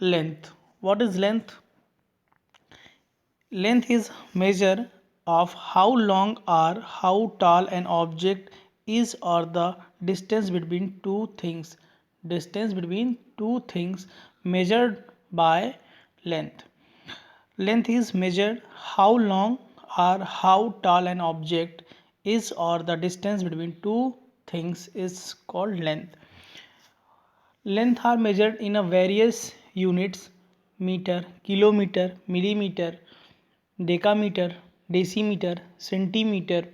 Length. What is length? Length is measure of how long or how tall an object is or the distance between two things. Distance between two things measured by length. Length is measured how long or how tall an object is or the distance between two things is called length. Length are measured in a various units: meter, kilometer, millimeter, decameter, decimeter, centimeter.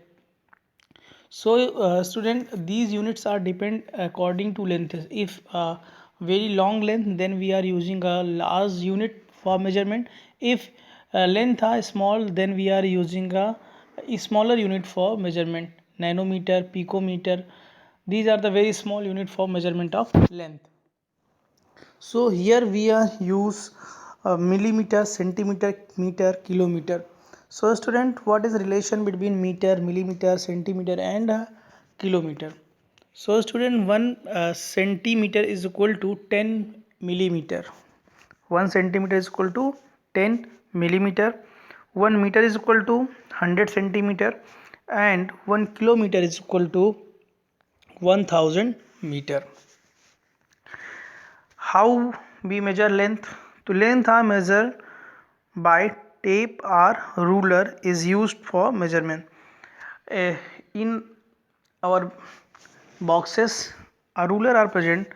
So student, these units are depend according to length. If very long length, then we are using a large unit for measurement. If length are small, then we are using a smaller unit for measurement: nanometer, picometer. These are the very small unit for measurement of length. So here we are use millimeter, centimeter, meter, kilometer. So student, what is the relation between meter, millimeter, centimeter and kilometer? So student, 1 centimeter is equal to 10 millimeter. 1 centimeter is equal to 10 millimeter. 1 meter is equal to 100 centimeter, and 1 kilometer is equal to 1000 meter. How we measure length? To length are measured by tape or ruler is used for measurement. In our boxes, a ruler are present.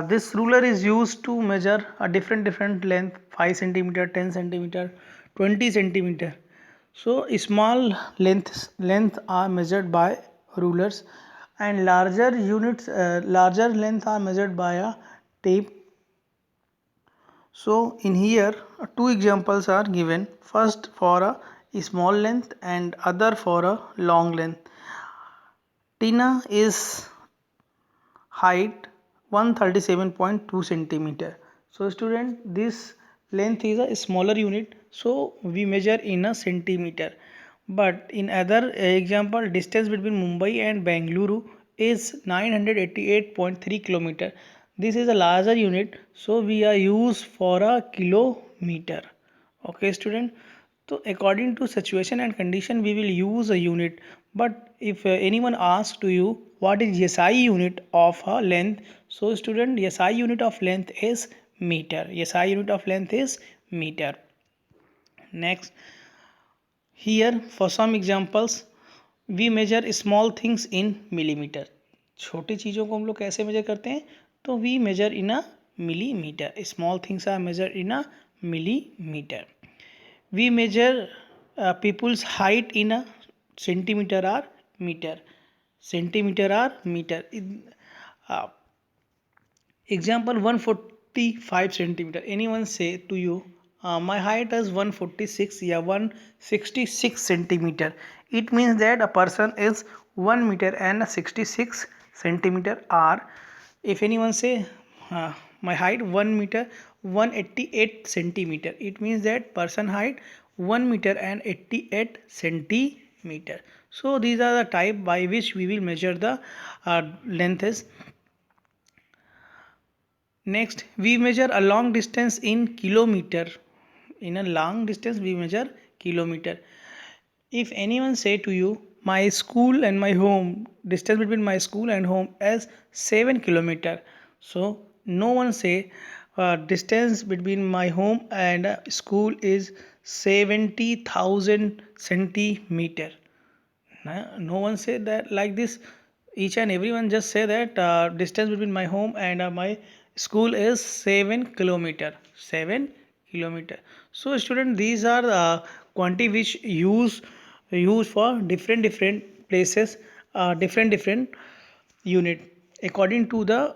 This ruler is used to measure a different length: 5 centimeter, 10 centimeter, 20 centimeter. So small length are measured by rulers, and larger length are measured by a tape. So in here two examples are given, first for a small length and other for a long length. Tina is height 137.2 centimeter. So student, this length is a smaller unit, so we measure in a centimeter. But in other example, distance between Mumbai and Bengaluru is 988.3 kilometer. This is a larger unit, so we are used for a kilometer. Okay student, so according to situation and condition we will use a unit. But if anyone asks to you what is SI unit of a length, so student, SI unit of length is meter. SI unit of length is meter. Next, here for some examples, we measure small things in millimeter. छोटी चीज़ों को हम लोग कैसे major करते हैं? तो we measure in a millimeter. Small things are measured in a millimeter. We measure people's height in a centimeter or meter. Centimeter or meter. Uh, Example 145 centimeter. Anyone say to you, my height is 146, yeah, 166 centimeter. It means that a person is 1 meter and 66 centimeter. Or if anyone say my height 1 meter 188 centimeter, it means that person height 1 meter and 88 centimeter. So these are the type by which we will measure the length. Next, we measure a long distance in kilometer. In a long distance, we measure kilometer. If anyone say to you, my school and my home, distance between my school and home is 7 kilometer. So no one say distance between my home and school is 70,000 centimeter. No one said that like this. Each and everyone just say that distance between my home and my school is 7 kilometer. 7 kilometer. So student, these are quantity which use for different places, different unit according to the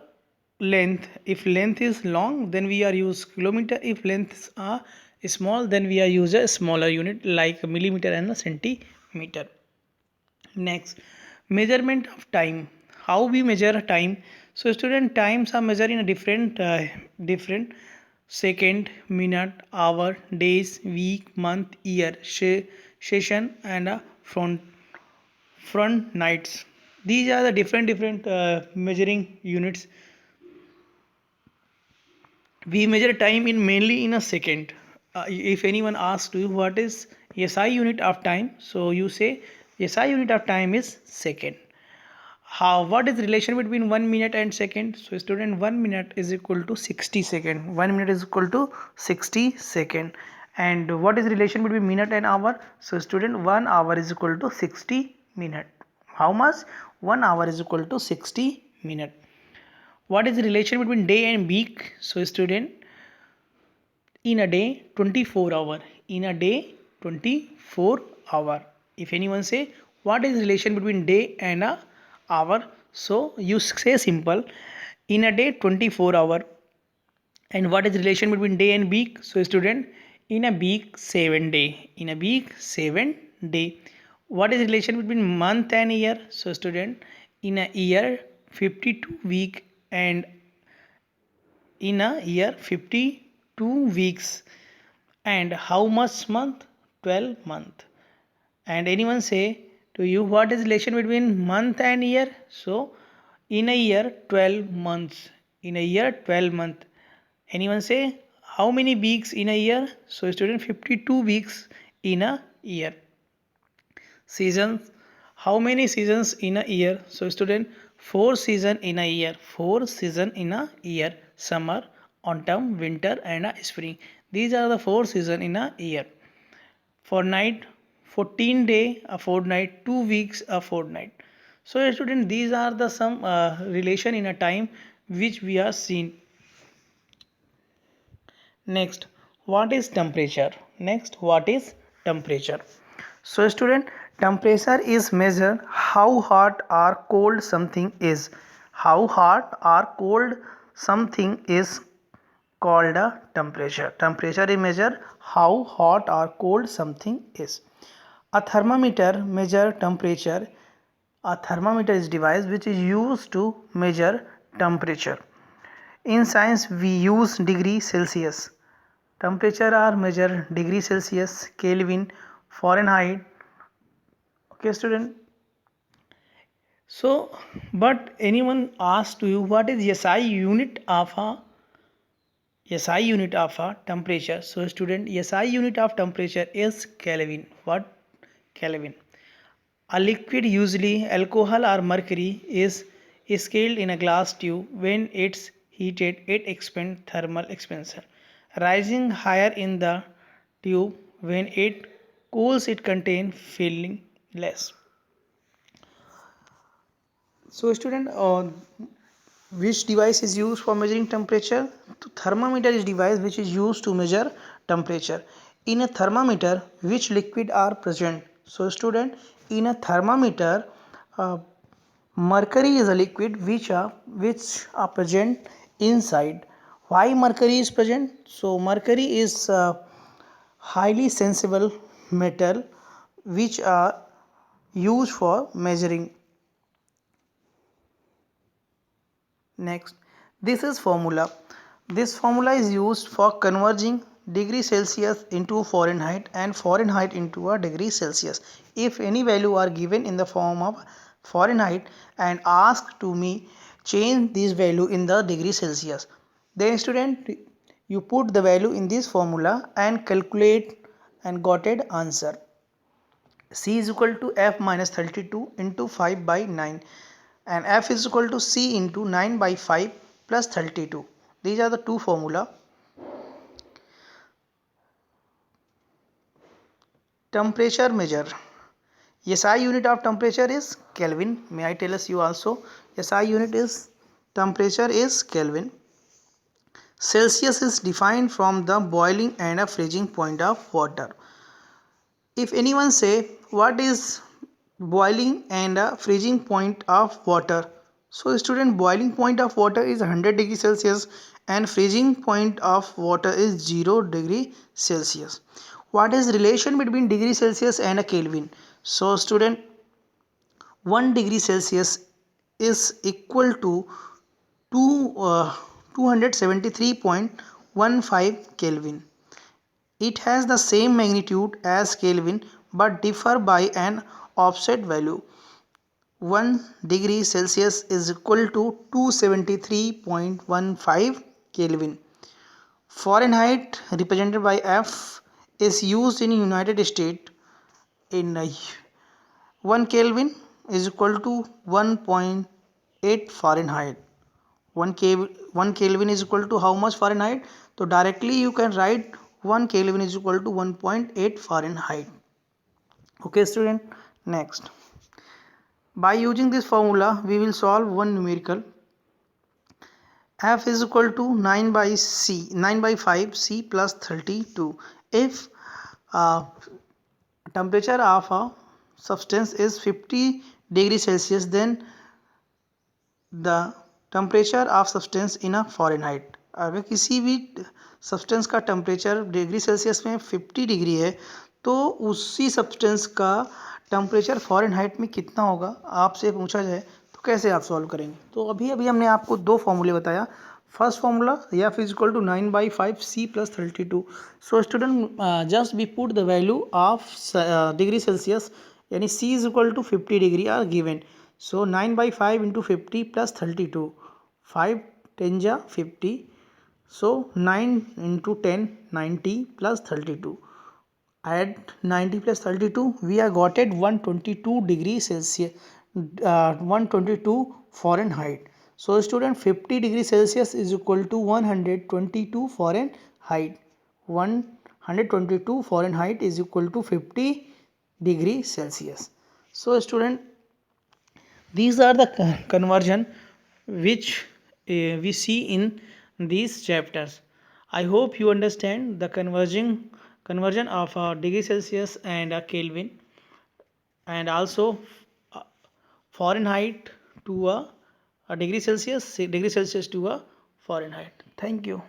length. If length is long, then we are use kilometer. If lengths are small, then we are use a smaller unit like millimeter and a centimeter. Next, measurement of time. How we measure time? So student, times are measured in a different second, minute, hour, days, week, month, year, session, and front nights. These are the different measuring units We measure time in mainly in a second. If anyone asks you what is SI unit of time, so you say SI unit of time is second. How, what is relation between 1 minute and second? So student, 1 minute is equal to 60 second. 1 minute is equal to 60 second. And what is relation between minute and hour? So student, 1 hour is equal to 60 minute. How much? 1 hour is equal to 60 minute. What is the relation between day and week? So student, in a day 24 hour. In a day 24 hour. If anyone say what is relation between day and a hour, so you say simple, in a day 24 hour. And what is relation between day and week? So student, in a week 7 day. In a week 7 day. What is relation between month and year? So student, in a year 52 week, and in a year 52 weeks. And how much month? 12 month. And anyone say to you what is relation between month and year? So in a year 12 months. In a year 12 month. Anyone say how many weeks in a year? So student, 52 weeks in a year. Seasons, how many seasons in a year? So student, 4 season in a year. 4 season in a year. Summer, autumn, winter and a spring. These are the 4 season in a year. Fortnight, 14 day a fortnight, 2 weeks a fortnight. So student, these are the some relation in a time which we are seen. Next, what is temperature? Next, what is temperature? So student, temperature is measure how hot or cold something is. How hot or cold something is called a temperature. Temperature is measure how hot or cold something is. A thermometer measure temperature. A thermometer is device which is used to measure temperature. In science we use degree Celsius. Temperature are measured degree Celsius, Kelvin, Fahrenheit. Okay student. So but anyone asks to you what is SI unit of a temperature? So student, SI unit of temperature is Kelvin. What? Kelvin. A liquid, usually alcohol or mercury, is scaled in a glass tube. When it's heated, it expands thermal expansion. Rising higher in the tube, when it cools, it contains filling less. So student, which device is used for measuring temperature? The thermometer is device which is used to measure temperature. In a thermometer, which liquid are present? So student, in a thermometer, uh, mercury is a liquid which are present inside. Why mercury is present? So mercury is highly sensible metal which are used for measuring. Next, this is formula. This formula is used for converging degree Celsius into Fahrenheit and Fahrenheit into a degree Celsius. If any value are given in the form of Fahrenheit and asked to me change this value in the degree Celsius, then student, you put the value in this formula and calculate and got it answer. C is equal to F minus 32 into 5 by 9, and F is equal to C into 9 by 5 plus 32. These are the two formula. Temperature measure. SI unit of temperature is Kelvin. May I tell us you also? SI unit is temperature is Kelvin. Celsius is defined from the boiling and a freezing point of water. If anyone say what is boiling and a freezing point of water, so student, boiling point of water is 100 degree Celsius and freezing point of water is 0 degree Celsius. What is relation between degree Celsius and a Kelvin? So student, 1 degree Celsius is equal to 273.15 Kelvin. It has the same magnitude as Kelvin but differ by an offset value. 1 degree Celsius is equal to 273.15 Kelvin. Fahrenheit represented by F is used in United States in 1 Kelvin is equal to 1.8 Fahrenheit. 1 Kelvin is equal to how much Fahrenheit? So directly you can write 1 Kelvin is equal to 1.8 Fahrenheit. Okay student, next. By using this formula we will solve one numerical. F is equal to 9 by 5 C plus 32. If temperature of a substance is 50 degrees Celsius, then the temperature of substance in a Fahrenheit. अगर किसी भी substance का temperature degree Celsius में 50 degree है तो उसी substance का temperature Fahrenheit में कितना होगा आपसे पूछा जाए तो कैसे आप सॉल्व करेंगे. तो अभी अभी हमने आपको दो फॉर्मूले बताया. First formula F is equal to 9 by 5 C plus 32. So student just we put the value of degree Celsius यानी C is equal to 50 degree are given. So 9 by 5 into 50 plus 32. 5 10 ja 50. So 9 into 10 90 plus 32. Add 90 plus 32. We are got it 122 degrees Celsius. 122 Fahrenheit. So student 50 degrees Celsius is equal to 122 Fahrenheit. 122 Fahrenheit is equal to 50 degrees Celsius. So student, these are the conversion which we see in these chapters. I hope you understand the conversion of a degree Celsius and a Kelvin, and also uh, Fahrenheit to a degree Celsius to a Fahrenheit. Thank you.